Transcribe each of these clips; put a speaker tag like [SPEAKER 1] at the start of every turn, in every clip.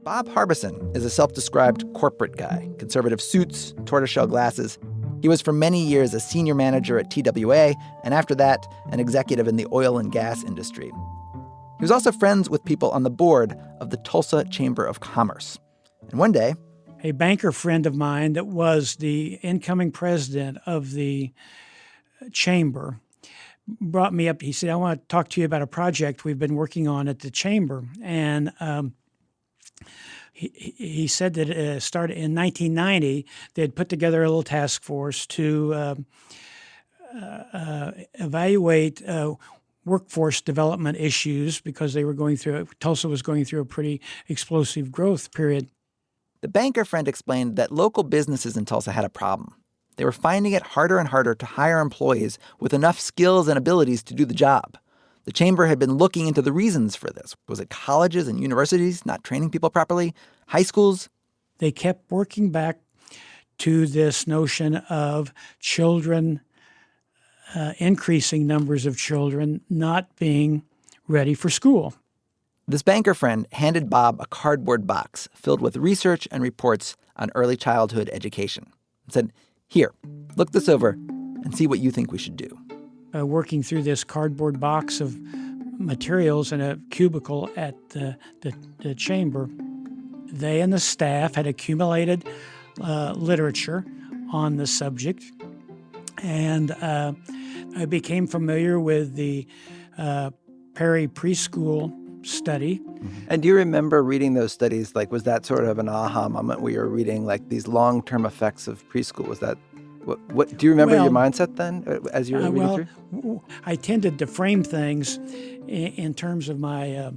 [SPEAKER 1] Bob Harbison is a self-described corporate guy, conservative suits, tortoiseshell glasses. He was for many years a senior manager at TWA, and after that, an executive in the oil and gas industry. He was also friends with people on the board of the Tulsa Chamber of Commerce. And one day,
[SPEAKER 2] a banker friend of mine that was the incoming president of the chamber brought me up. He said, I want to talk to you about a project we've been working on at the chamber. And he said that it started in 1990. They had put together a little task force to evaluate workforce development issues because Tulsa was going through a pretty explosive growth period.
[SPEAKER 1] The banker friend explained that local businesses in Tulsa had a problem. They were finding it harder and harder to hire employees with enough skills and abilities to do the job. The chamber had been looking into the reasons for this. Was it colleges and universities not training people properly? High schools?
[SPEAKER 2] They kept working back to this notion of children, increasing numbers of children not being ready for school.
[SPEAKER 1] This banker friend handed Bob a cardboard box filled with research and reports on early childhood education and said, "Here, look this over and see what you think we should do."
[SPEAKER 2] Working through this cardboard box of materials in a cubicle at the chamber, they and the staff had accumulated literature on the subject, and I became familiar with the Perry preschool study.
[SPEAKER 3] And do you remember reading those studies? Like, was that sort of an aha moment where you were reading like these long-term effects of preschool? Was that what do you remember your mindset then as you were reading through?
[SPEAKER 2] I tended to frame things in terms of my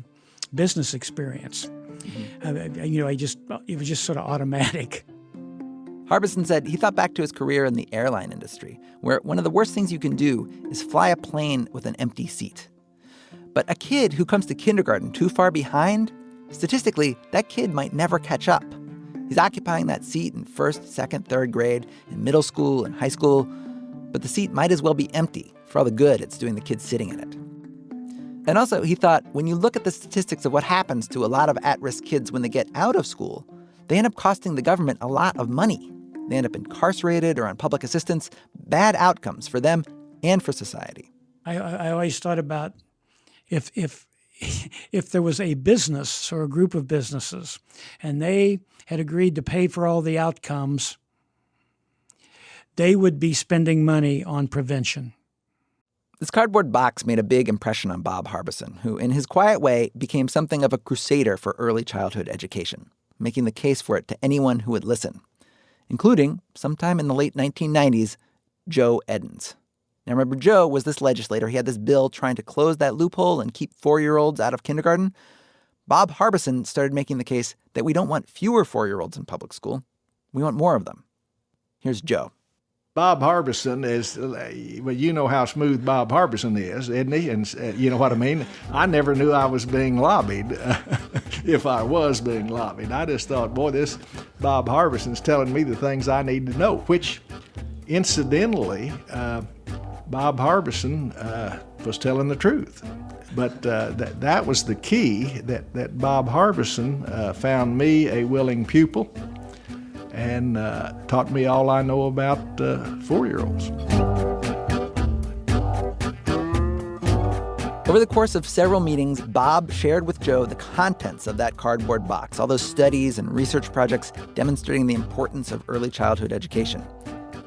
[SPEAKER 2] business experience. It was just sort of automatic.
[SPEAKER 1] Harbison said he thought back to his career in the airline industry, where one of the worst things you can do is fly a plane with an empty seat. But a kid who comes to kindergarten too far behind, statistically, that kid might never catch up. He's occupying that seat in first, second, third grade, in middle school and high school, but the seat might as well be empty for all the good it's doing the kid sitting in it. And also, he thought, when you look at the statistics of what happens to a lot of at-risk kids when they get out of school, they end up costing the government a lot of money. They end up incarcerated or on public assistance, bad outcomes for them and for society.
[SPEAKER 2] I always thought about if there was a business or a group of businesses and they had agreed to pay for all the outcomes, they would be spending money on prevention.
[SPEAKER 1] This cardboard box made a big impression on Bob Harbison, who, in his quiet way, became something of a crusader for early childhood education, making the case for it to anyone who would listen, including, sometime in the late 1990s, Joe Edens. Now, remember, Joe was this legislator. He had this bill trying to close that loophole and keep 4-year-olds out of kindergarten. Bob Harbison started making the case that we don't want fewer 4-year-olds in public school. We want more of them. Here's Joe.
[SPEAKER 4] Bob Harbison is, well, you know how smooth Bob Harbison is, isn't he? And you know what I mean? I never knew I was being lobbied, if I was being lobbied. I just thought, boy, this Bob Harbison's telling me the things I need to know, which, incidentally, Bob Harbison was telling the truth. But that was the key, that Bob Harbison found me a willing pupil and taught me all I know about 4-year-olds.
[SPEAKER 1] Over the course of several meetings, Bob shared with Joe the contents of that cardboard box, all those studies and research projects demonstrating the importance of early childhood education.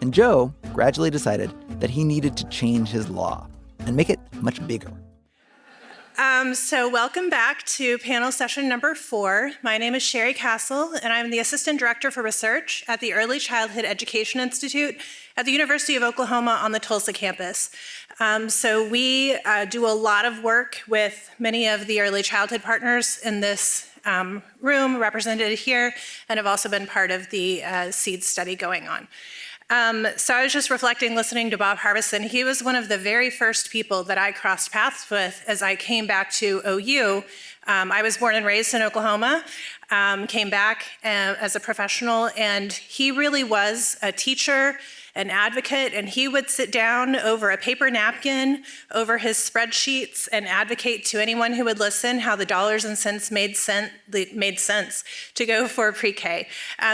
[SPEAKER 1] And Joe gradually decided that he needed to change his law and make it much bigger.
[SPEAKER 5] So welcome back to panel session number 4. My name is Sherri Castle, and I'm the Assistant Director for Research at the Early Childhood Education Institute at the University of Oklahoma on the Tulsa campus. So we do a lot of work with many of the early childhood partners in this room represented here, and have also been part of the SEED study going on. So I was just reflecting, listening to Bob Harbison. He was one of the very first people that I crossed paths with as I came back to OU. I was born and raised in Oklahoma, came back as a professional, and he really was a teacher an advocate, and he would sit down over a paper napkin, over his spreadsheets, and advocate to anyone who would listen how the dollars and cents made sense to go for pre-K.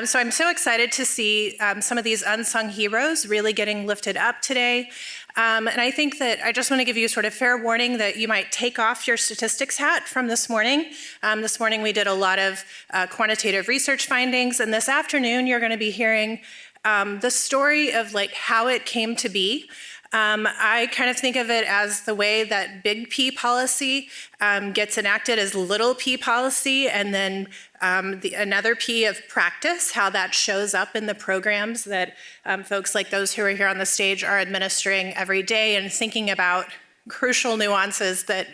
[SPEAKER 5] So I'm so excited to see some of these unsung heroes really getting lifted up today. And I think that I just want to give you sort of fair warning that you might take off your statistics hat from this morning. This morning we did a lot of quantitative research findings, and this afternoon you're going to be hearing the story of like how it came to be. I kind of think of it as the way that big P policy gets enacted as little p policy, and then another P of practice, how that shows up in the programs that folks like those who are here on the stage are administering every day and thinking about crucial nuances that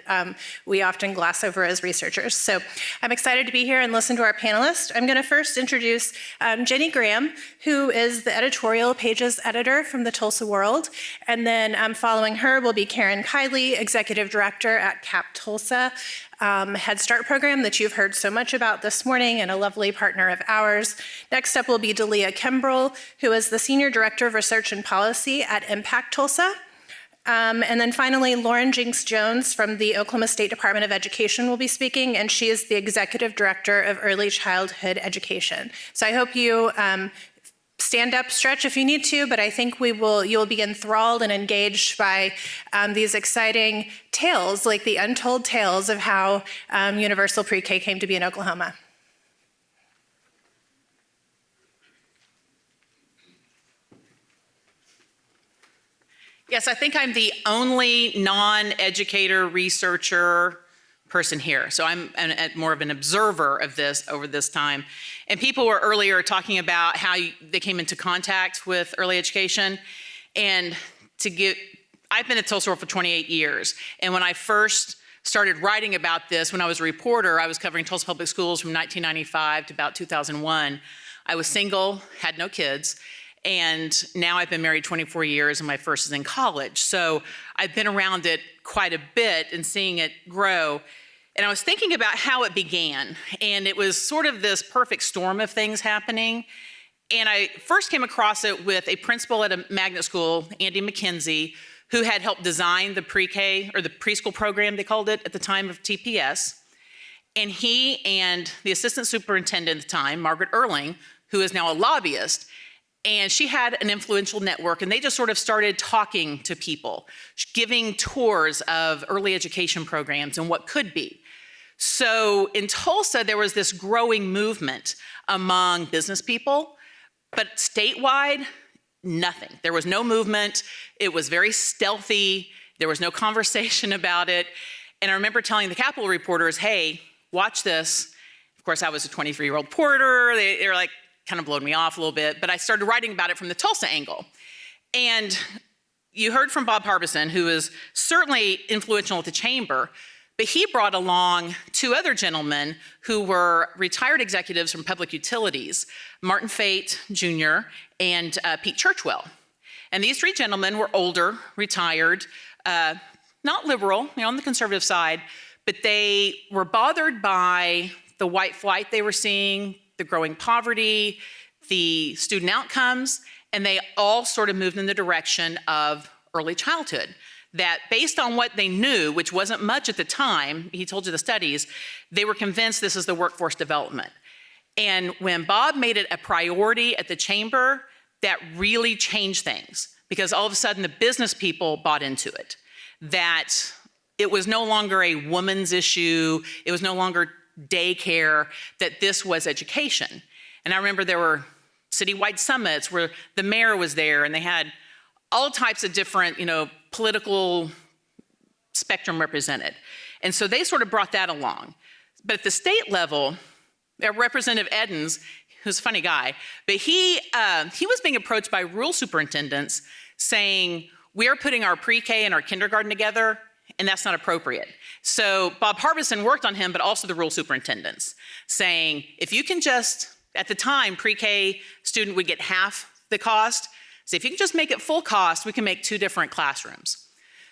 [SPEAKER 5] we often gloss over as researchers. So I'm excited to be here and listen to our panelists. I'm going to first introduce Ginnie Graham, who is the editorial pages editor from the Tulsa World. And then following her will be Kiely, executive director at CAP Tulsa, Head Start program that you've heard so much about this morning and a lovely partner of ours. Next up will be Delia Kimbrell, who is the senior director of research and policy at Impact Tulsa. And then finally, Lauren Jenks-Jones from the Oklahoma State Department of Education will be speaking, and she is the Executive Director of Early Childhood Education. So I hope you stand up, stretch if you need to, but I think you'll be enthralled and engaged by these exciting tales, like the untold tales of how universal pre-K came to be in Oklahoma.
[SPEAKER 6] Yes, I think I'm the only non-educator researcher person here. So I'm more of an observer of this over this time. And people were earlier talking about how they came into contact with early education. And I've been at Tulsa World for 28 years. And when I first started writing about this, when I was a reporter, I was covering Tulsa Public Schools from 1995 to about 2001. I was single, had no kids. And now I've been married 24 years and my first is in college. So I've been around it quite a bit and seeing it grow. And I was thinking about how it began. And it was sort of this perfect storm of things happening. And I first came across it with a principal at a magnet school, Andy McKenzie, who had helped design the pre-K or the preschool program, they called it at the time of TPS. And he and the assistant superintendent at the time, Margaret Erling, who is now a lobbyist, and she had an influential network, and they just sort of started talking to people, giving tours of early education programs and what could be. So in Tulsa, there was this growing movement among business people, but statewide, nothing. There was no movement. It was very stealthy. There was no conversation about it. And I remember telling the Capitol reporters, hey, watch this. Of course, I was a 23-year-old reporter. They were like, kind of blowed me off a little bit, but I started writing about it from the Tulsa angle. And you heard from Bob Harbison, who is certainly influential at the chamber, but he brought along two other gentlemen who were retired executives from public utilities, Martin Fate Jr. and Pete Churchwell. And these three gentlemen were older, retired, not liberal, on the conservative side, but they were bothered by the white flight they were seeing, the growing poverty, the student outcomes, and they all sort of moved in the direction of early childhood. That based on what they knew, which wasn't much at the time, he told you the studies, they were convinced this is the workforce development. And when Bob made it a priority at the chamber, that really changed things because all of a sudden the business people bought into it. That it was no longer a woman's issue, it was no longer daycare, that this was education. And I remember there were citywide summits where the mayor was there and they had all types of different, political spectrum represented. And so they sort of brought that along. But at the state level, Representative Edens, who's a funny guy, but he was being approached by rural superintendents saying, we are putting our pre-K and our kindergarten together, and that's not appropriate. So Bob Harbison worked on him, but also the rural superintendents, saying, if you can just, at the time, pre-K student would get half the cost. So if you can just make it full cost, we can make two different classrooms.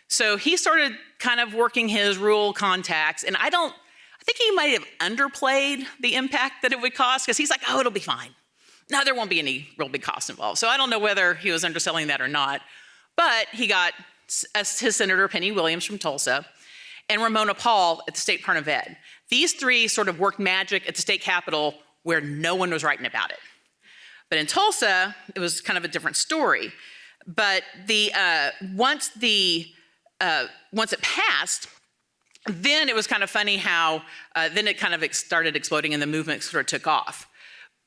[SPEAKER 6] So he started kind of working his rural contacts, and I think he might have underplayed the impact that it would cost, because he's like, oh, it'll be fine. no, there won't be any real big costs involved. So I don't know whether he was underselling that or not, but he got his Senator Penny Williams from Tulsa and Ramona Paul at the State Department of Ed. These three sort of worked magic at the state capitol where no one was writing about it. But in Tulsa, it was kind of a different story. But once it passed, then it was kind of funny how then it kind of started exploding and the movement sort of took off.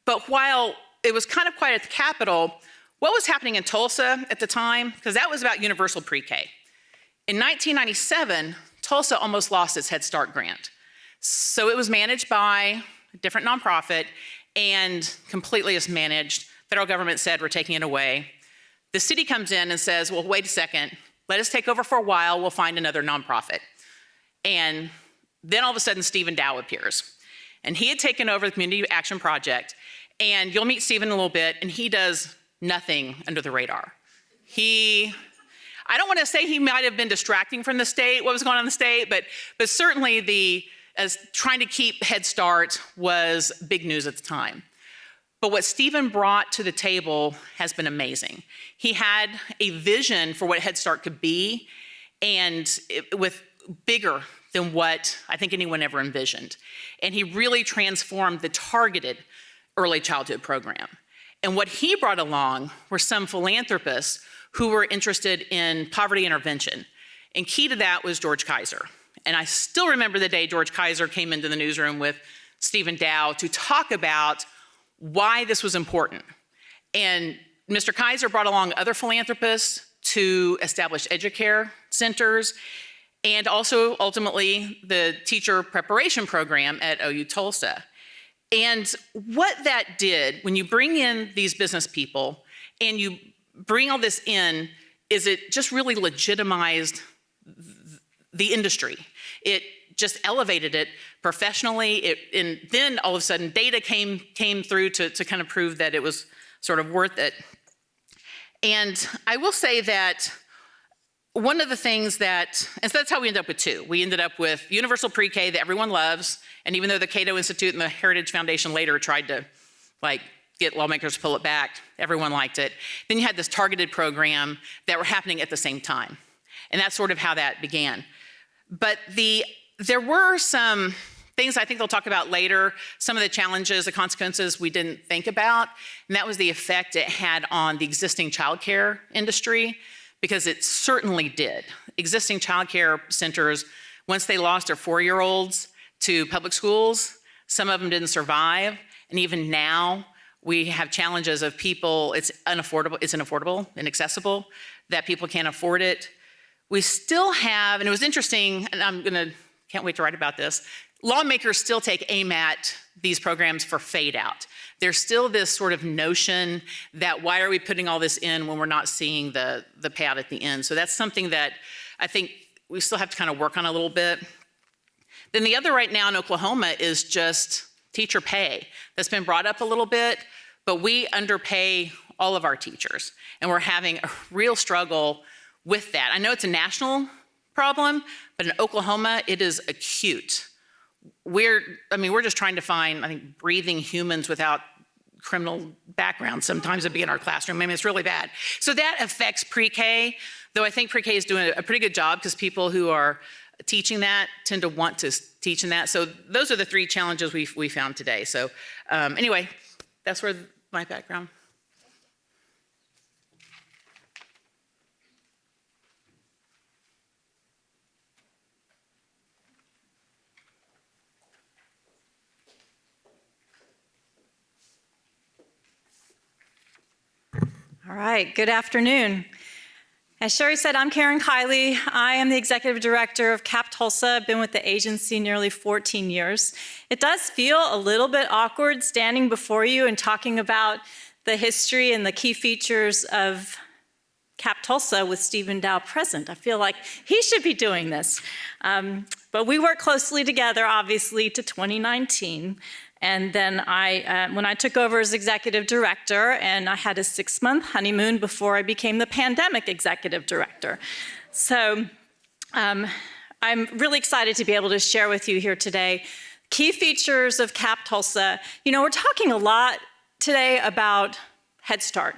[SPEAKER 6] But while it was kind of quiet at the Capitol, what was happening in Tulsa at the time, because that was about universal pre-K. In 1997, Tulsa almost lost its Head Start grant. So it was managed by a different nonprofit and completely mismanaged. Federal government said, we're taking it away. The city comes in and says, well, wait a second, let us take over for a while, we'll find another nonprofit. And then all of a sudden, Stephen Dow appears. And he had taken over the Community Action Project. And you'll meet Stephen in a little bit, and he does nothing under the radar. I don't want to say he might have been distracting from the state, what was going on in the state, but certainly as trying to keep Head Start was big news at the time. But what Stephen brought to the table has been amazing. He had a vision for what Head Start could be, and with bigger than what I think anyone ever envisioned. And he really transformed the targeted early childhood program. And what he brought along were some philanthropists who were interested in poverty intervention. And key to that was George Kaiser. And I still remember the day George Kaiser came into the newsroom with Stephen Dow to talk about why this was important. And Mr. Kaiser brought along other philanthropists to establish EduCare centers, and also ultimately the teacher preparation program at OU Tulsa. And what that did, when you bring in these business people and you bring all this in, is it just really legitimized the industry. It just elevated it professionally, and then all of a sudden data came through to kind of prove that it was sort of worth it. And I will say that one of the things and so that's how we ended up with two. We ended up with universal pre-K that everyone loves, and even though the Cato Institute and the Heritage Foundation later tried to get lawmakers to pull it back, everyone liked it. Then you had this targeted program that were happening at the same time. And that's sort of how that began. But there were some things I think they'll talk about later, some of the challenges, the consequences we didn't think about, and that was the effect it had on the existing childcare industry, because it certainly did. Existing childcare centers, once they lost their 4-year-olds to public schools, some of them didn't survive, and even now we have challenges of people, it's unaffordable, inaccessible, that people can't afford it. We still have, and it was interesting, and can't wait to write about this, lawmakers still take aim at these programs for fade out. There's still this sort of notion that why are we putting all this in when we're not seeing the payout at the end? So that's something that I think we still have to kind of work on a little bit. Then the other right now in Oklahoma is just teacher pay. That's been brought up a little bit, but we underpay all of our teachers, and we're having a real struggle with that. I know it's a national problem, but in Oklahoma, it is acute. We're just trying to find, I think, breathing humans without criminal backgrounds sometimes to be in our classroom. It's really bad. So that affects pre-K, though I think pre-K is doing a pretty good job because people who are teaching that tend to want to teach in that. So those are the 3 challenges we found today. So anyway, that's where my background.
[SPEAKER 7] All right, good afternoon. As Sherri said, I'm Kiely. I am the Executive Director of CAP Tulsa. I've been with the agency nearly 14 years. It does feel a little bit awkward standing before you and talking about the history and the key features of CAP Tulsa with Stephen Dow present. I feel like he should be doing this. But we work closely together, obviously, to 2019. And then when I took over as executive director, and I had a 6-month honeymoon before I became the pandemic executive director. So I'm really excited to be able to share with you here today key features of CAP Tulsa. You know, we're talking a lot today about Head Start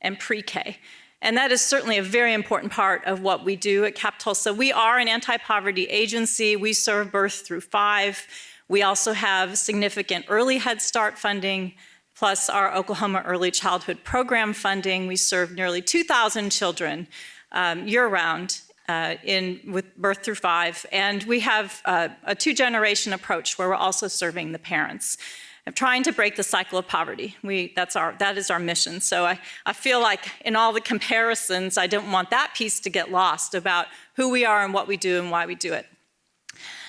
[SPEAKER 7] and pre-K. And that is certainly a very important part of what we do at CAP Tulsa. We are an anti-poverty agency. We serve birth through 5. We also have significant early Head Start funding, plus our Oklahoma Early Childhood Program funding. We serve nearly 2,000 children year-round with birth through 5. And we have a 2-generation approach where we're also serving the parents. I'm trying to break the cycle of poverty. That is our mission. So I feel like in all the comparisons, I don't want that piece to get lost about who we are and what we do and why we do it.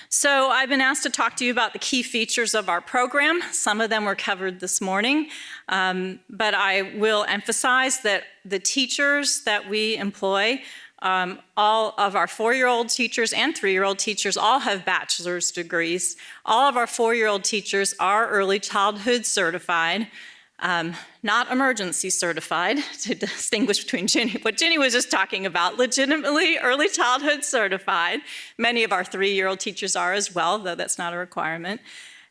[SPEAKER 7] So I've been asked to talk to you about the key features of our program. Some of them were covered this morning, but I will emphasize that the teachers that we employ, all of our 4-year-old teachers and 3-year-old teachers all have bachelor's degrees. All of our 4-year-old teachers are early childhood certified, not emergency certified, to distinguish between what Ginnie was just talking about, legitimately early childhood certified. Many of our 3-year-old teachers are as well, though that's not a requirement.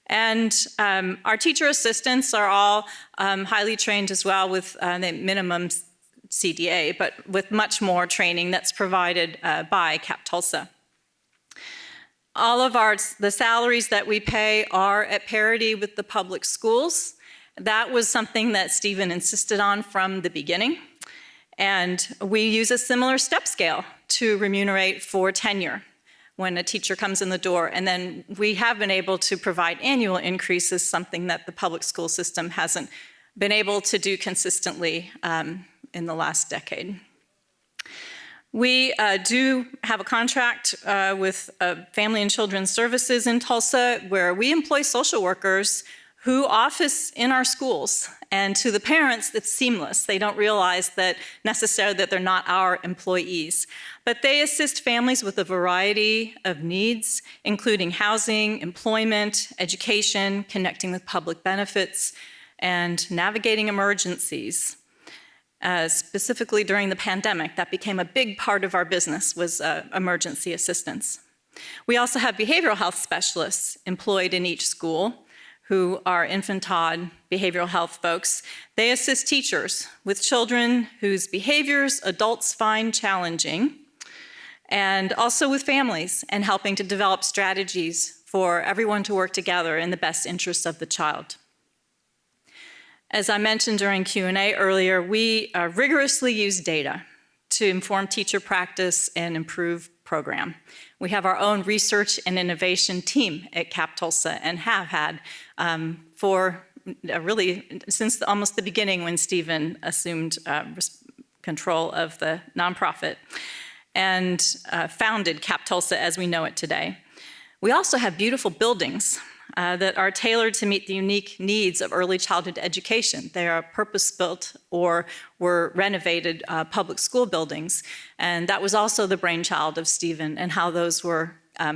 [SPEAKER 7] And our teacher assistants are all highly trained as well with the minimum CDA, but with much more training that's provided by CAP Tulsa. All of the salaries that we pay are at parity with the public schools. That was something that Stephen insisted on from the beginning. And we use a similar step scale to remunerate for tenure when a teacher comes in the door. And then we have been able to provide annual increases, something that the public school system hasn't been able to do consistently in the last decade. We do have a contract with Family and Children's Services in Tulsa where we employ social workers who office in our schools. And to the parents, it's seamless. They don't realize that necessarily that they're not our employees. But they assist families with a variety of needs, including housing, employment, education, connecting with public benefits, and navigating emergencies. Specifically during the pandemic, that became a big part of our business, was emergency assistance. We also have behavioral health specialists employed in each school who are infantile behavioral health folks. They assist teachers with children whose behaviors adults find challenging, and also with families and helping to develop strategies for everyone to work together in the best interests of the child. As I mentioned during Q&A earlier, we rigorously use data to inform teacher practice and improve program. We have our own research and innovation team at CAP Tulsa and have had for really since almost the beginning when Stephen assumed control of the nonprofit and founded CAP Tulsa as we know it today. We also have beautiful buildings that are tailored to meet the unique needs of early childhood education. They are purpose-built or were renovated public school buildings. And that was also the brainchild of Stephen and how those were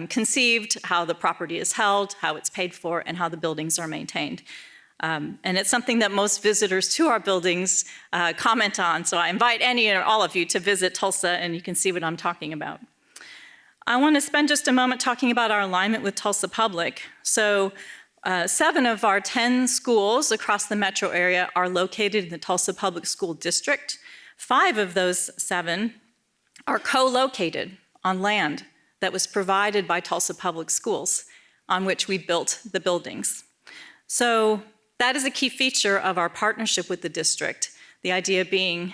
[SPEAKER 7] conceived, how the property is held, how it's paid for, and how the buildings are maintained. And it's something that most visitors to our buildings comment on. So I invite any or all of you to visit Tulsa and you can see what I'm talking about. I want to spend just a moment talking about our alignment with Tulsa Public. So 7 of our 10 schools across the metro area are located in the Tulsa Public School District. 5 of those 7 are co-located on land that was provided by Tulsa Public Schools, on which we built the buildings. So that is a key feature of our partnership with the district. The idea being,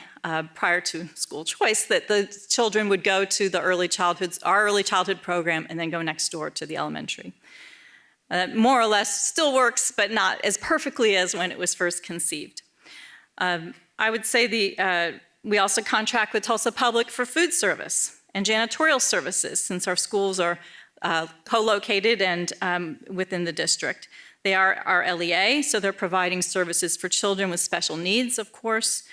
[SPEAKER 7] prior to school choice, that the children would go to our early childhood program and then go next door to the elementary. More or less still works, but not as perfectly as when it was first conceived. I would say we also contract with Tulsa Public for food service and janitorial services, since our schools are co-located and within the district. They are our LEA, so they're providing services for children with special needs, of course.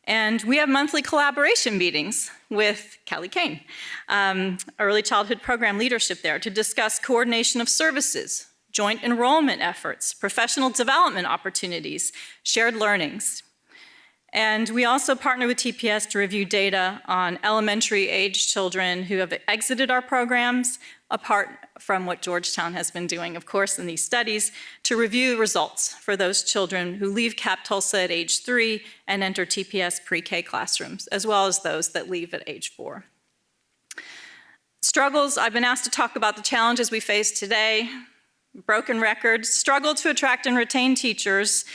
[SPEAKER 7] And we have monthly collaboration meetings with Kelly Kane, early childhood program leadership there, to discuss coordination of services, joint enrollment efforts, professional development opportunities, shared learnings. And we also partner with TPS to review data on elementary age children who have exited our programs, apart from what Georgetown has been doing, of course, in these studies, to review results for those children who leave CAP Tulsa at age 3 and enter TPS pre-K classrooms, as well as those that leave at age 4. Struggles, I've been asked to talk about the challenges we face today. Broken records, struggle to attract and retain teachers.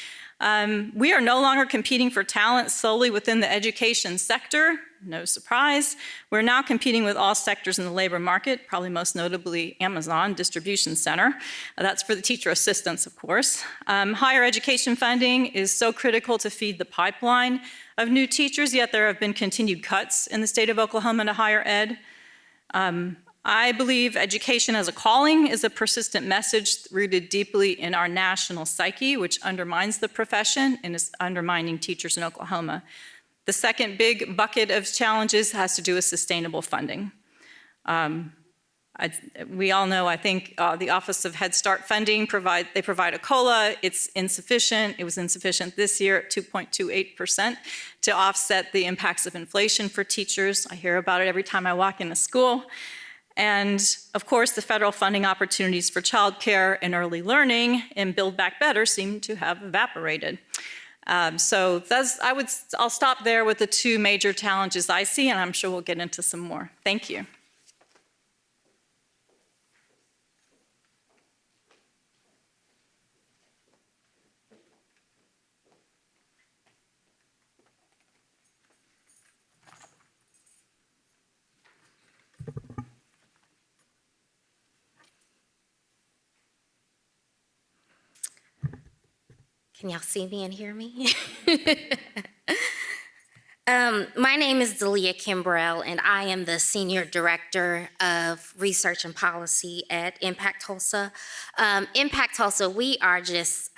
[SPEAKER 7] We are no longer competing for talent solely within the education sector. No surprise. We're now competing with all sectors in the labor market, probably most notably Amazon distribution center. That's for the teacher assistants, of course. Higher education funding is so critical to feed the pipeline of new teachers, yet there have been continued cuts in the state of Oklahoma to higher ed. I believe education as a calling is a persistent message rooted deeply in our national psyche, which undermines the profession and is undermining teachers in Oklahoma. The second big bucket of challenges has to do with sustainable funding. We all know, I think, the Office of Head Start funding provide a COLA. It's insufficient. It was insufficient this year at 2.28% to offset the impacts of inflation for teachers. I hear about it every time I walk into school. And of course, the federal funding opportunities for childcare and early learning and Build Back Better seem to have evaporated. I'll stop there with the two major challenges I see, and I'm sure we'll get into some more. Thank you.
[SPEAKER 8] Can y'all see me and hear me? My name is Delia Kimbrell, and I am the Senior Director of Research and Policy at Impact Tulsa. Impact Tulsa, we are just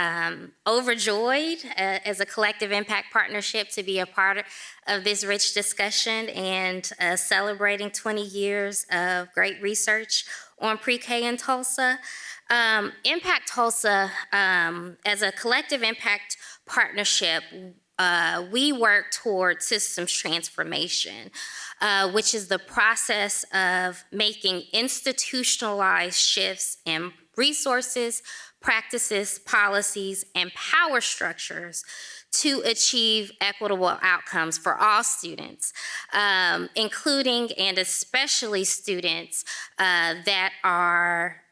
[SPEAKER 8] overjoyed as a collective impact partnership to be a part of this rich discussion and celebrating 20 years of great research on pre-K in Tulsa. Impact Tulsa, as a collective impact partnership, we work toward systems transformation, which is the process of making institutionalized shifts in resources, practices, policies, and power structures to achieve equitable outcomes for all students, including and especially students that are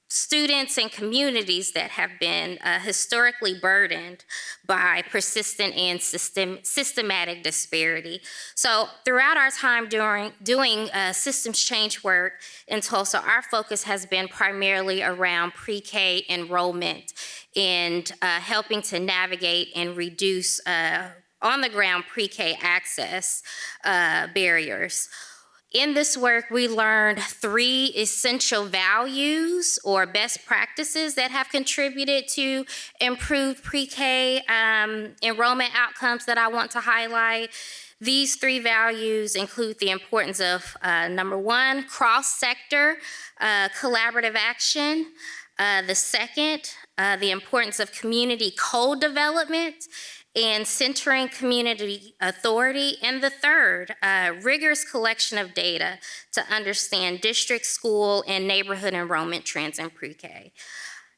[SPEAKER 8] students and communities that have been historically burdened by persistent and systematic disparity. So throughout our time doing systems change work in Tulsa, our focus has been primarily around pre-K enrollment and helping to navigate and reduce on-the-ground pre-K access barriers. In this work, we learned 3 essential values or best practices that have contributed to improved pre-K enrollment outcomes that I want to highlight. These 3 values include the importance of, number 1, cross-sector collaborative action. The second, the importance of community co-development and centering community authority. And the third, rigorous collection of data to understand district, school, and neighborhood enrollment trends in pre-K.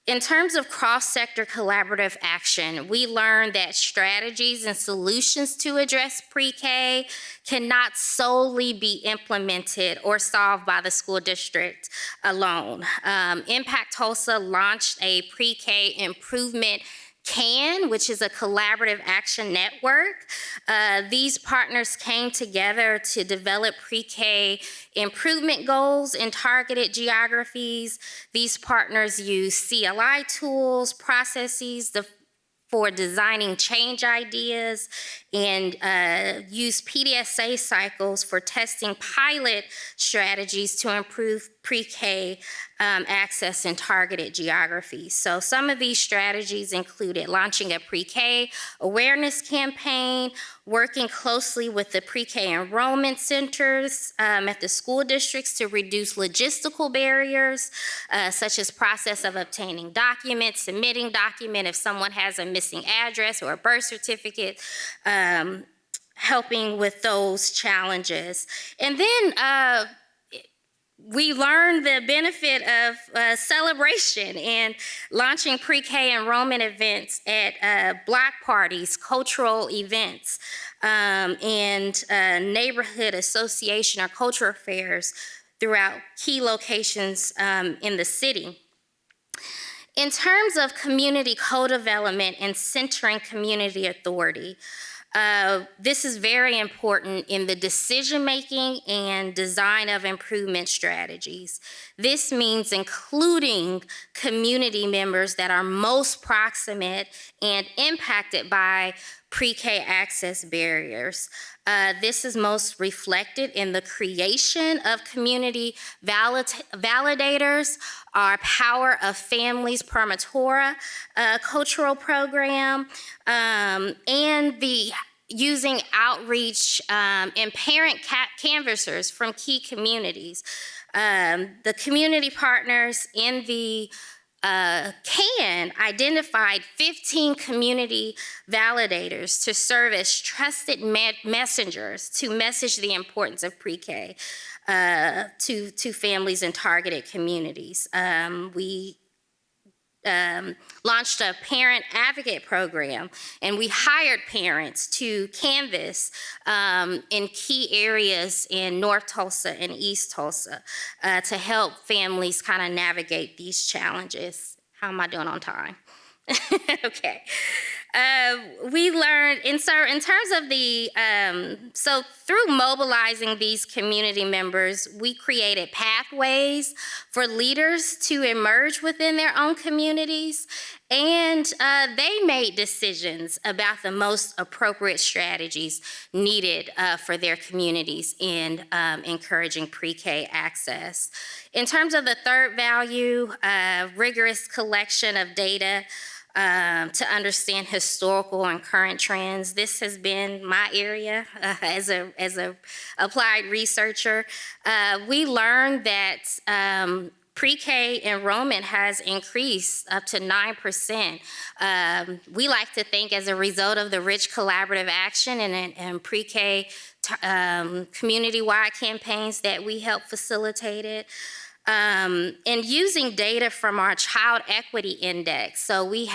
[SPEAKER 8] In terms of cross-sector collaborative action, we learned that strategies and solutions to address pre-K cannot solely be implemented or solved by the school district alone. Impact Tulsa launched a pre-K improvement CAN, which is a collaborative action network. These partners came together to develop pre-K improvement goals in targeted geographies. These partners use CLI tools, processes for designing change ideas, and use PDSA cycles for testing pilot strategies to improve pre-K access in targeted geographies. So some of these strategies included launching a pre-K awareness campaign, working closely with the pre-K enrollment centers at the school districts to reduce logistical barriers, such as process of obtaining documents, submitting document if someone has a missing address or a birth certificate, helping with those challenges. And then we learned the benefit of celebration and launching pre-K enrollment events at block parties, cultural events, and neighborhood association or cultural fairs throughout key locations in the city. In terms of community co-development and centering community authority, this is very important in the decision-making and design of improvement strategies. This means including community members that are most proximate and impacted by pre-K access barriers. This is most reflected in the creation of community validators, our Power of Families Permatora cultural program, and the using outreach and parent canvassers from key communities. The community partners in the CAN identified 15 community validators to serve as trusted messengers to message the importance of pre-K to families in targeted communities. We launched a parent advocate program, and we hired parents to canvass in key areas in North Tulsa and East Tulsa to help families kind of navigate these challenges. How am I doing on time? Okay. We learned, in terms of the, so through mobilizing these community members, we created pathways for leaders to emerge within their own communities, and they made decisions about the most appropriate strategies needed for their communities in encouraging pre-K access. In terms of the third value, rigorous collection of data to understand historical and current trends. This has been my area as a applied researcher. We learned that pre-K enrollment has increased up to 9%. We like to think as a result of the rich collaborative action and pre-K community-wide campaigns that we help facilitate it. And using data from our Child Equity Index. So we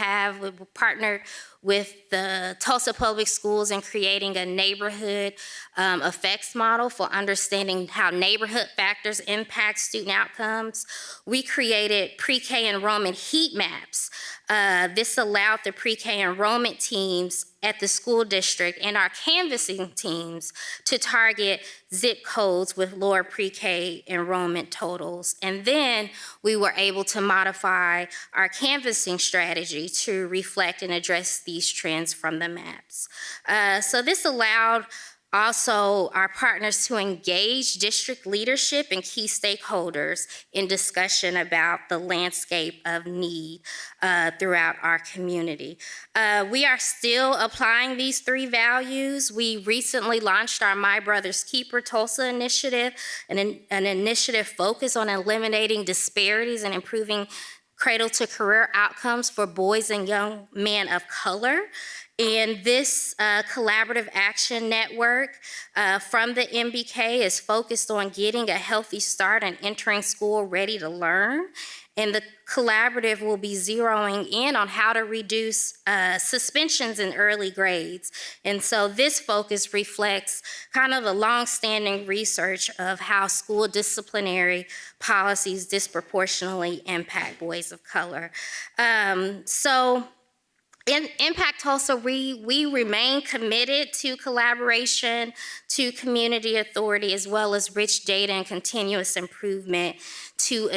[SPEAKER 8] partnered with the Tulsa Public Schools in creating a neighborhood effects model for understanding how neighborhood factors impact student outcomes. We created pre-K enrollment heat maps. This allowed the pre-K enrollment teams at the school district and our canvassing teams to target zip codes with lower pre-K enrollment totals. And then we were able to modify our canvassing strategy to reflect and address these trends from the maps. So this allowed also our partners to engage district leadership and key stakeholders in discussion about the landscape of need throughout our community. We are still applying these three values. We recently launched our My Brother's Keeper Tulsa initiative, an initiative focused on eliminating disparities and improving cradle-to-career outcomes for boys and young men of color. And this collaborative action network from the MBK is focused on getting a healthy start and entering school ready to learn. And the collaborative will be zeroing in on how to reduce suspensions in early grades. And so this focus reflects kind of the longstanding research of how school disciplinary policies disproportionately impact boys of color. In Impact Tulsa, we remain committed to collaboration, to community authority, as well as rich data and continuous improvement to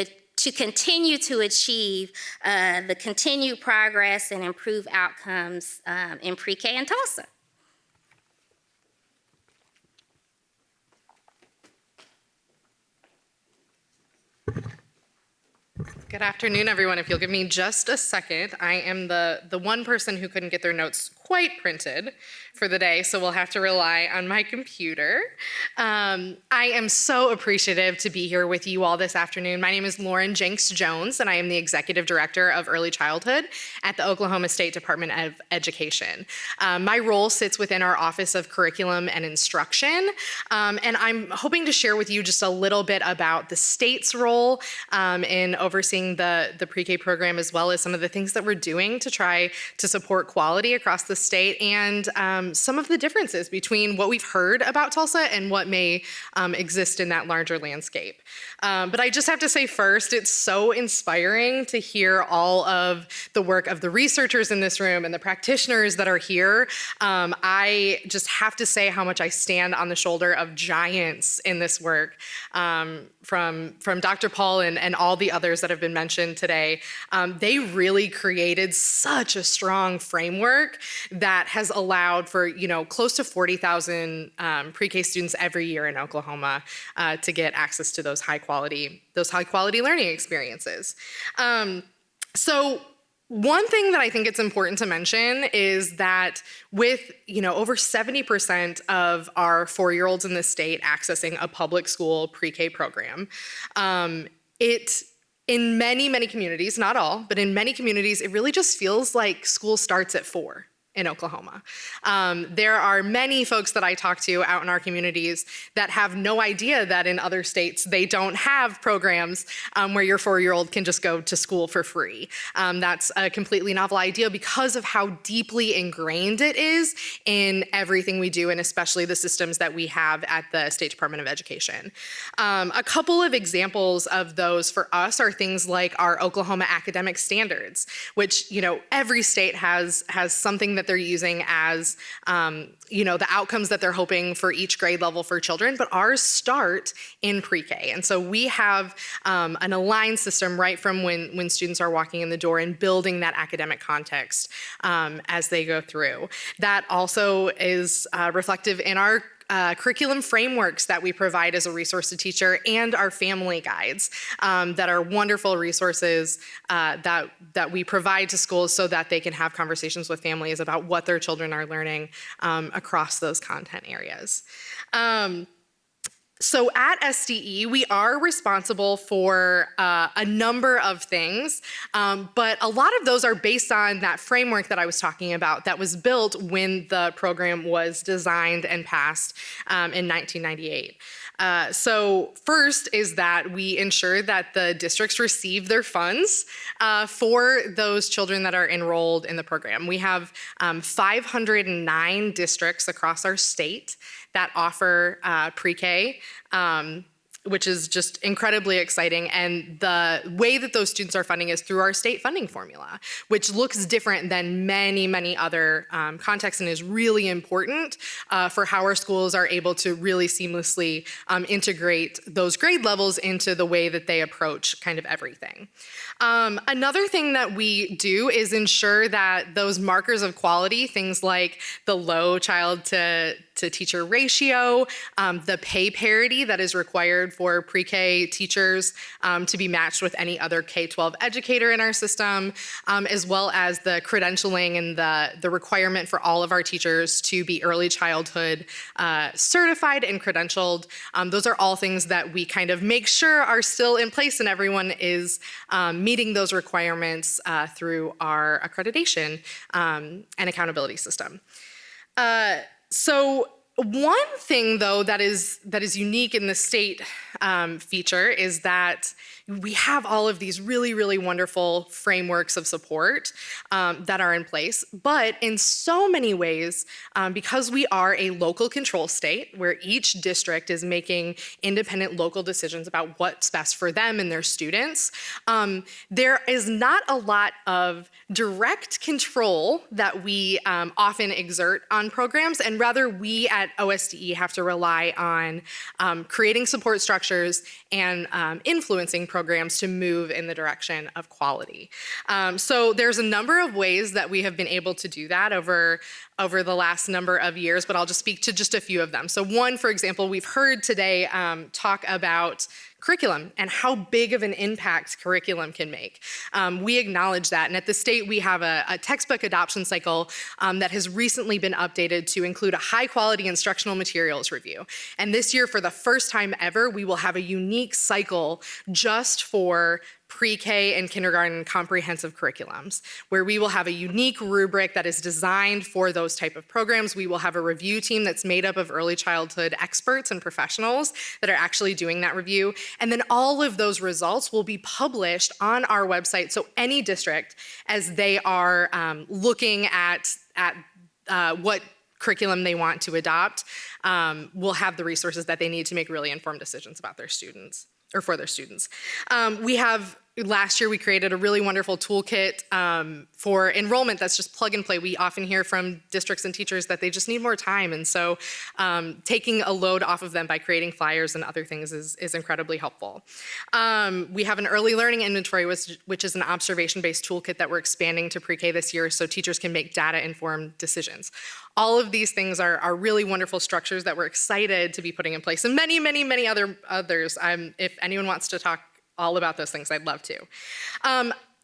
[SPEAKER 8] continue to achieve the continued progress and improve outcomes in pre-K in Tulsa.
[SPEAKER 9] Good afternoon, everyone. If you'll give me just a second, I am the one person who couldn't get their notes quite printed for the day, so we'll have to rely on my computer. I am so appreciative to be here with you all this afternoon. My name is Lauren Jenks-Jones, and I am the Executive Director of Early Childhood at the Oklahoma State Department of Education. My role sits within our Office of Curriculum and Instruction, and I'm hoping to share with you just a little bit about the state's role in overseeing the pre-K program, as well as some of the things that we're doing to try to support quality across the state, and some of the differences between what we've heard about Tulsa and what may exist in that larger landscape. But I just have to say first, it's so inspiring to hear all of the work of the researchers in this room and the practitioners that are here. I just have to say how much I stand on the shoulder of giants in this work, from Dr. Paul and all the others that have been mentioned today. They really created such a strong framework that has allowed for, close to 40,000 pre-K students every year in Oklahoma to get access to those high quality learning experiences. So one thing that I think it's important to mention is that with, over 70% of our 4-year-olds in the state accessing a public school pre-K program, in many, many communities, not all, but in many communities, it really just feels like school starts at 4 in Oklahoma. There are many folks that I talk to out in our communities that have no idea that in other states they don't have programs where your 4-year-old can just go to school for free. That's a completely novel idea because of how deeply ingrained it is in everything we do, and especially the systems that we have at the State Department of Education. A couple of examples of those for us are things like our Oklahoma academic standards, which every state has something that they're using as the outcomes that they're hoping for each grade level for children, but ours start in pre-K. And so we have an aligned system right from when students are walking in the door and building that academic context as they go through. That also is reflective in our curriculum frameworks that we provide as a resource to teacher, and our family guides that are wonderful resources that we provide to schools so that they can have conversations with families about what their children are learning across those content areas. So at SDE, we are responsible for a number of things, but a lot of those are based on that framework that I was talking about that was built when the program was designed and passed in 1998. So first is that we ensure that the districts receive their funds for those children that are enrolled in the program. We have 509 districts across our state that offer pre-K, which is just incredibly exciting. And the way that those students are funding is through our state funding formula, which looks different than many, many other contexts and is really important for how our schools are able to really seamlessly integrate those grade levels into the way that they approach kind of everything. Another thing that we do is ensure that those markers of quality, things like the low child to teacher ratio, the pay parity that is required for pre-K teachers to be matched with any other K-12 educator in our system, as well as the credentialing and the requirement for all of our teachers to be early childhood certified and credentialed. Those are all things that we kind of make sure are still in place and everyone is meeting those requirements through our accreditation and accountability system. So one thing, though, that is unique in the state feature is that we have all of these really, really wonderful frameworks of support that are in place. But in so many ways, because we are a local control state where each district is making independent local decisions about what's best for them and their students, there is not a lot of direct control that we often exert on programs, and rather we at OSDE have to rely on creating support structures and influencing programs to move in the direction of quality. So there's a number of ways that we have been able to do that over the last number of years, but I'll just speak to just a few of them. So one, for example, we've heard today talk about curriculum and how big of an impact curriculum can make. We acknowledge that, and at the state we have a textbook adoption cycle that has recently been updated to include a high-quality instructional materials review. And this year, for the first time ever, we will have a unique cycle just for pre-K and kindergarten comprehensive curriculums, where we will have a unique rubric that is designed for those type of programs. We will have a review team that's made up of early childhood experts and professionals that are actually doing that review. And then all of those results will be published on our website, so any district, as they are looking at what curriculum they want to adopt, will have the resources that they need to make really informed decisions about their students, or for their students. Last year we created a really wonderful toolkit for enrollment that's just plug and play. We often hear from districts and teachers that they just need more time, and so taking a load off of them by creating flyers and other things is incredibly helpful. We have an early learning inventory, which is an observation-based toolkit that we're expanding to pre-K this year so teachers can make data-informed decisions. All of these things are really wonderful structures that we're excited to be putting in place, and many, many, many others. If anyone wants to talk all about those things, I'd love to.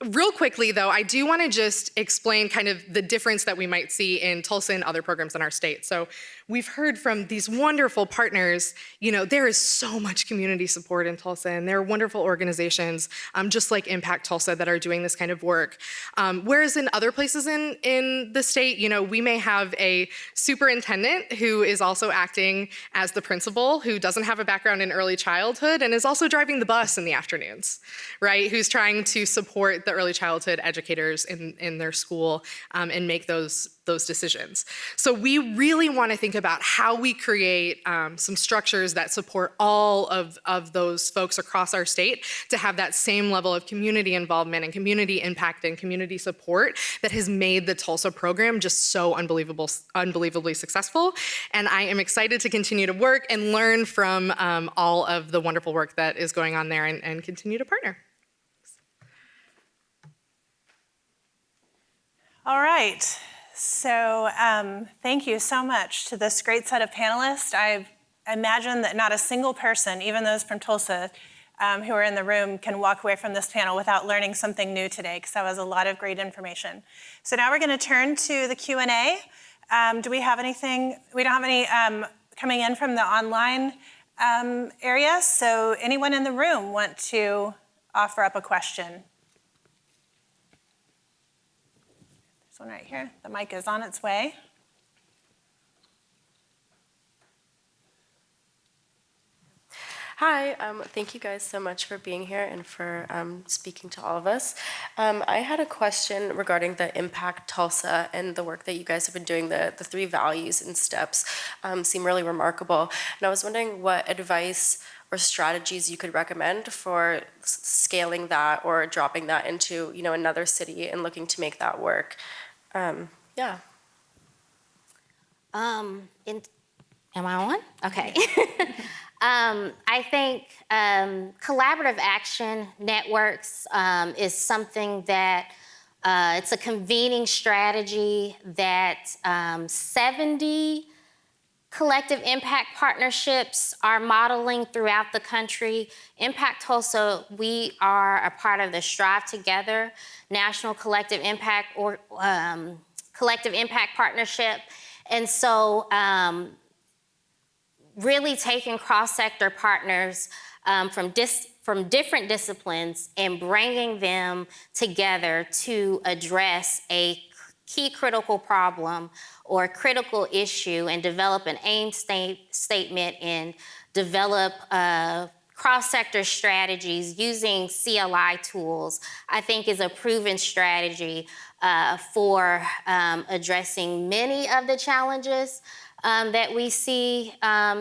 [SPEAKER 9] Real quickly, though, I do want to just explain kind of the difference that we might see in Tulsa and other programs in our state. So we've heard from these wonderful partners, there is so much community support in Tulsa, and there are wonderful organizations, just like Impact Tulsa, that are doing this kind of work. Whereas in other places in the state, we may have a superintendent who is also acting as the principal, who doesn't have a background in early childhood and is also driving the bus in the afternoons, right? Who's trying to support the early childhood educators in their school and make those decisions. So we really want to think about how we create some structures that support all of those folks across our state to have that same level of community involvement and community impact and community support that has made the Tulsa program just so unbelievably successful. And I am excited to continue to work and learn from all of the wonderful work that is going on there and continue to partner.
[SPEAKER 5] All right, so thank you so much to this great set of panelists. I imagine that not a single person, even those from Tulsa who are in the room, can walk away from this panel without learning something new today, because that was a lot of great information. So now we're going to turn to the Q&A. Do we have anything? We don't have any coming in from the online area, so anyone in the room want to offer up a question? One right here. The mic is on its way.
[SPEAKER 10] Hi, thank you guys so much for being here and for speaking to all of us. I had a question regarding the Impact Tulsa and the work that you guys have been doing. The 3 values and steps seem really remarkable. And I was wondering what advice or strategies you could recommend for scaling that or dropping that into another city and looking to make that work. Yeah.
[SPEAKER 8] Am I on? Okay. I think collaborative action networks is something that it's a convening strategy that 70 collective impact partnerships are modeling throughout the country. Impact Tulsa, we are a part of the Strive Together National Collective Impact Partnership. And so really taking cross-sector partners from different disciplines and bringing them together to address a key critical problem or critical issue and develop an aim statement and develop cross-sector strategies using CLI tools, I think is a proven strategy for addressing many of the challenges that we see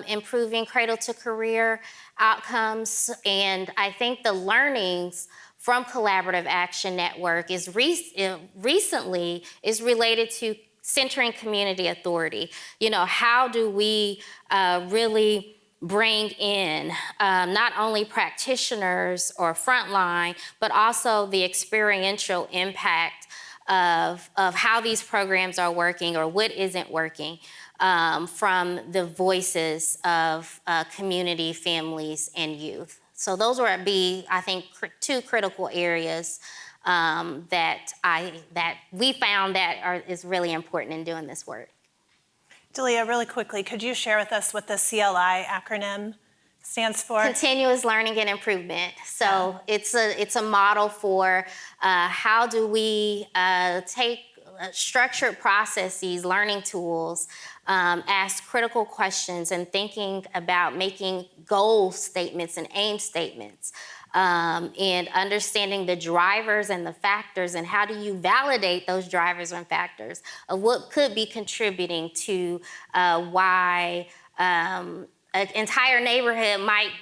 [SPEAKER 8] improving cradle to career outcomes. And I think the learnings from Collaborative Action Network is recently is related to centering community authority. How do we really bring in not only practitioners or frontline, but also the experiential impact of how these programs are working or what isn't working from the voices of community, families, and youth. So those would be, I think, two critical areas that we found that is really important in doing this work.
[SPEAKER 5] Delia, really quickly, could you share with us what the CLI acronym stands for?
[SPEAKER 8] Continuous learning and improvement. So it's a model for how do we take structured processes, learning tools, ask critical questions, and thinking about making goal statements and aim statements, and understanding the drivers and the factors, and how do you validate those drivers and factors of what could be contributing to why an entire neighborhood might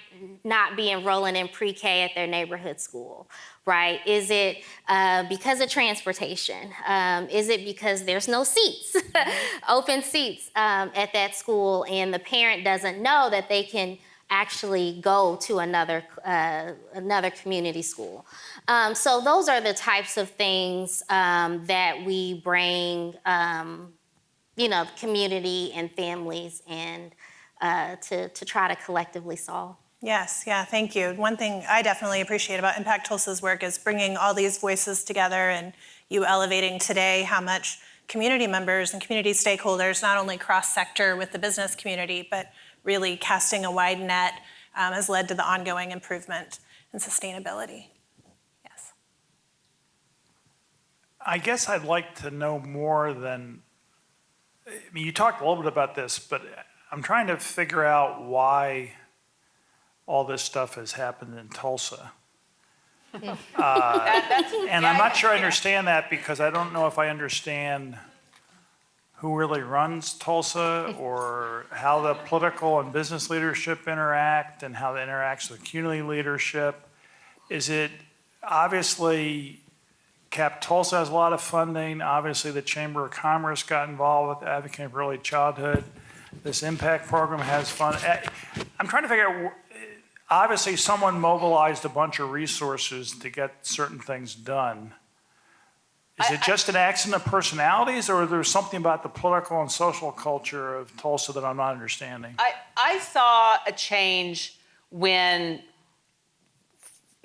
[SPEAKER 8] not be enrolling in pre-K at their neighborhood school, right? Is it because of transportation? Is it because there's no seats, open seats at that school, and the parent doesn't know that they can actually go to another community school? So those are the types of things that we bring, community and families and to try to collectively solve.
[SPEAKER 5] Yes, yeah, thank you. One thing I definitely appreciate about Impact Tulsa's work is bringing all these voices together, and you elevating today how much community members and community stakeholders, not only cross-sector with the business community, but really casting a wide net has led to the ongoing improvement and sustainability. Yes.
[SPEAKER 11] I guess I'd like to know more than, you talked a little bit about this, but I'm trying to figure out why all this stuff has happened in Tulsa. And I'm not sure I understand that, because I don't know if I understand who really runs Tulsa or how the political and business leadership interact and how that interacts with community leadership. Is it obviously CAP Tulsa has a lot of funding. Obviously the Chamber of Commerce got involved with advocating for early childhood. This impact program has fun. I'm trying to figure out, obviously someone mobilized a bunch of resources to get certain things done. Is it just an accident of personalities, or is there something about the political and social culture of Tulsa that I'm not understanding?
[SPEAKER 6] I saw a change when,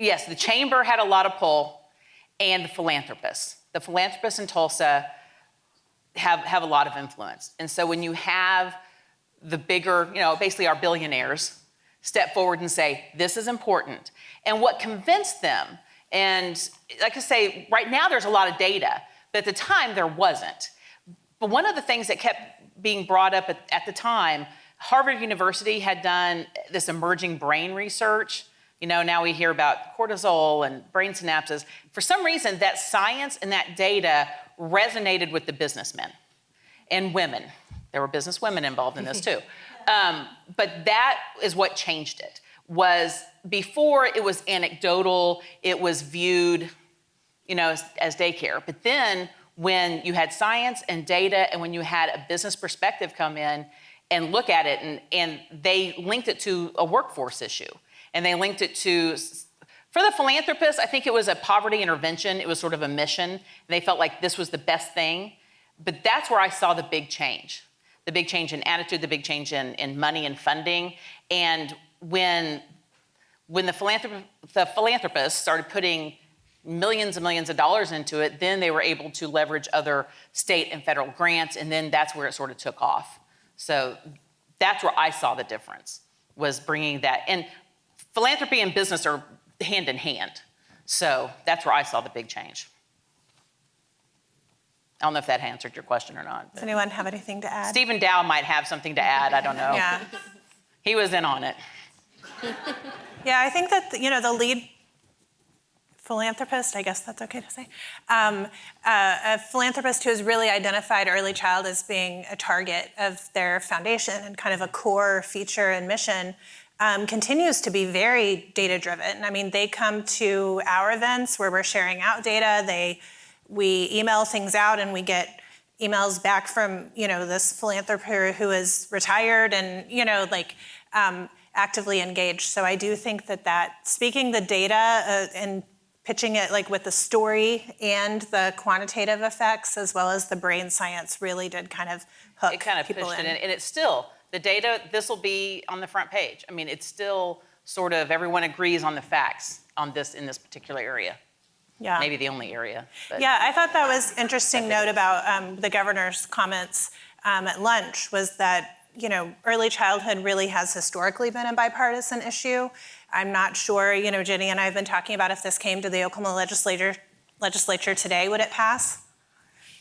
[SPEAKER 6] yes, the chamber had a lot of pull, and the philanthropists. The philanthropists in Tulsa have a lot of influence. And so when you have the bigger, basically our billionaires step forward and say, this is important. And what convinced them, and like I say, right now there's a lot of data, but at the time there wasn't. But one of the things that kept being brought up at the time, Harvard University had done this emerging brain research. Now we hear about cortisol and brain synapses. For some reason, that science and that data resonated with the businessmen and women. There were business women involved in this too. But that is what changed it. Was before it was anecdotal, it was viewed, as daycare. But then when you had science and data, and when you had a business perspective come in and look at it, and they linked it to a workforce issue, and they linked it to, for the philanthropists, I think it was a poverty intervention. It was sort of a mission. And they felt like this was the best thing. But that's where I saw the big change. The big change in attitude, the big change in money and funding. And when the philanthropists started putting millions and millions of dollars into it, then they were able to leverage other state and federal grants, and then that's where it sort of took off. So that's where I saw the difference, was bringing that. And philanthropy and business are hand in hand. So that's where I saw the big change. I don't know if that answered your question or not.
[SPEAKER 5] Does anyone have anything to add?
[SPEAKER 6] Stephen Dow might have something to add, I don't know.
[SPEAKER 5] Yeah.
[SPEAKER 6] He was in on it.
[SPEAKER 5] Yeah, I think that, the lead philanthropist, I guess that's okay to say, a philanthropist who has really identified early child as being a target of their foundation and kind of a core feature and mission, continues to be very data-driven. I mean, they come to our events where we're sharing out data. We email things out, and we get emails back from, this philanthropist who is retired and, actively engaged. So I do think that speaking the data and pitching it with the story and the quantitative effects as well as the brain science really did kind of hook people in.
[SPEAKER 6] It, and it's still, the data, this will be on the front page. I mean, it's still sort of everyone agrees on the facts on this in this particular area.
[SPEAKER 5] Yeah.
[SPEAKER 6] Maybe the only area. But.
[SPEAKER 5] Yeah, I thought that was interesting note about the governor's comments at lunch was that, you know, early childhood really has historically been a bipartisan issue. I'm not sure, you know, Ginnie and I have been talking about if this came to the Oklahoma legislature today, would it pass?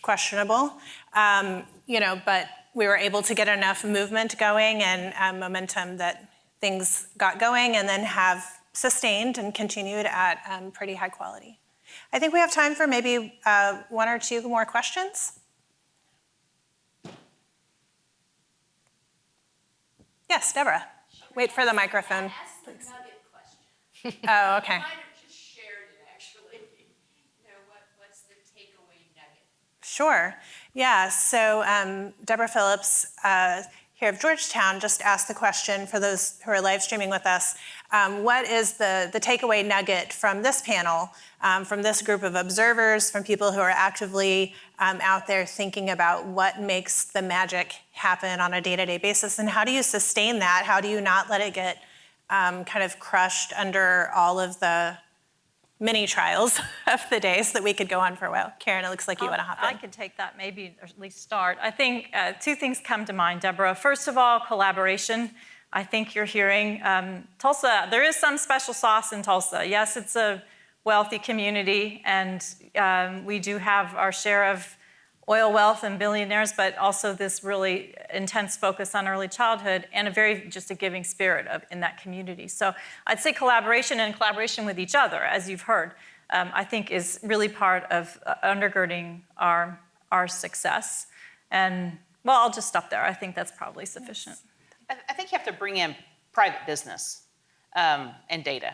[SPEAKER 5] Questionable. You know, but we were able to get enough movement going and momentum that things got going and then have sustained and continued at pretty high quality. I think we have time for maybe 1 or 2 more questions. Yes, Deborah. Wait for the microphone. Please. Oh, okay. Sure. Yeah, so Deborah Phillips here of Georgetown just asked the question for those who are live streaming with us. What is the takeaway nugget from this panel, from this group of observers, from people who are actively out there thinking about what makes the magic happen on a day-to-day basis, and how do you sustain that? How do you not let it get kind of crushed under all of the mini trials of the day so that we could go on for a while? Karen, it looks like you want to hop in.
[SPEAKER 7] I could take that maybe, or at least start. I think 2 things come to mind, Deborah. First of all, collaboration. I think you're hearing Tulsa, there is some special sauce in Tulsa. Yes, it's a wealthy community, and we do have our share of oil wealth and billionaires, but also this really intense focus on early childhood and just a giving spirit in that community. So I'd say collaboration and collaboration with each other, as you've heard, I think is really part of undergirding our success. And well, I'll just stop there. I think that's probably sufficient.
[SPEAKER 6] I think you have to bring in private business and data,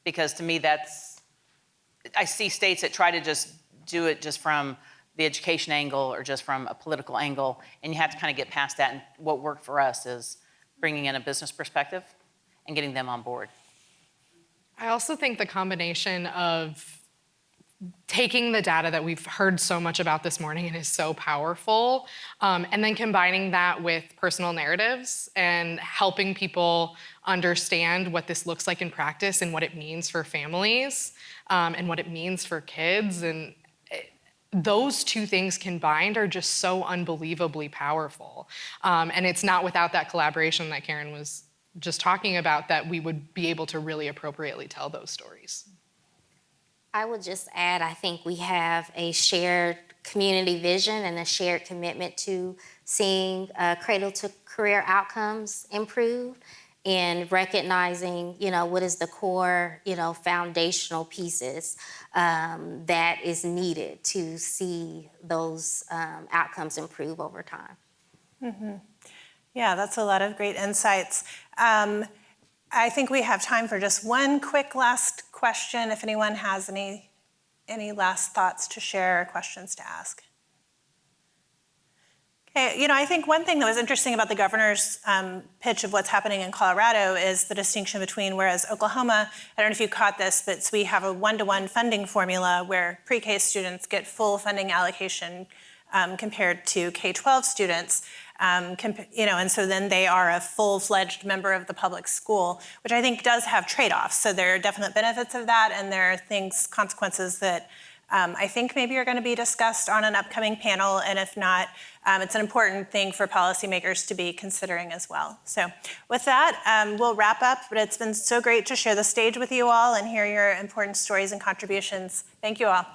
[SPEAKER 6] because to me I see states that try to just do it just from the education angle or just from a political angle, and you have to kind of get past that. And what worked for us is bringing in a business perspective and getting them on board.
[SPEAKER 9] I also think the combination of taking the data that we've heard so much about this morning and is so powerful, and then combining that with personal narratives and helping people understand what this looks like in practice and what it means for families and what it means for kids. And those 2 things combined are just so unbelievably powerful. And it's not without that collaboration that Karen was just talking about that we would be able to really appropriately tell those stories.
[SPEAKER 8] I would just add, I think we have a shared community vision and a shared commitment to seeing cradle to career outcomes improve, and recognizing, you know, what is the core, you know, foundational pieces that is needed to see those outcomes improve over time.
[SPEAKER 5] Mm-hmm. Yeah, that's a lot of great insights. I think we have time for just one quick last question, if anyone has any last thoughts to share or questions to ask. Okay, you know, I think one thing that was interesting about the governor's pitch of what's happening in Colorado is the distinction between, whereas Oklahoma, I don't know if you caught this, but we have a 1-to-1 funding formula where pre-K students get full funding allocation compared to K-12 students. You know, and so then they are a full-fledged member of the public school, which I think does have trade-offs. So there are definite benefits of that, and there are consequences that I think maybe are going to be discussed on an upcoming panel, and if not, it's an important thing for policymakers to be considering as well. So with that, we'll wrap up, but it's been so great to share the stage with you all and hear your important stories and contributions. Thank you all.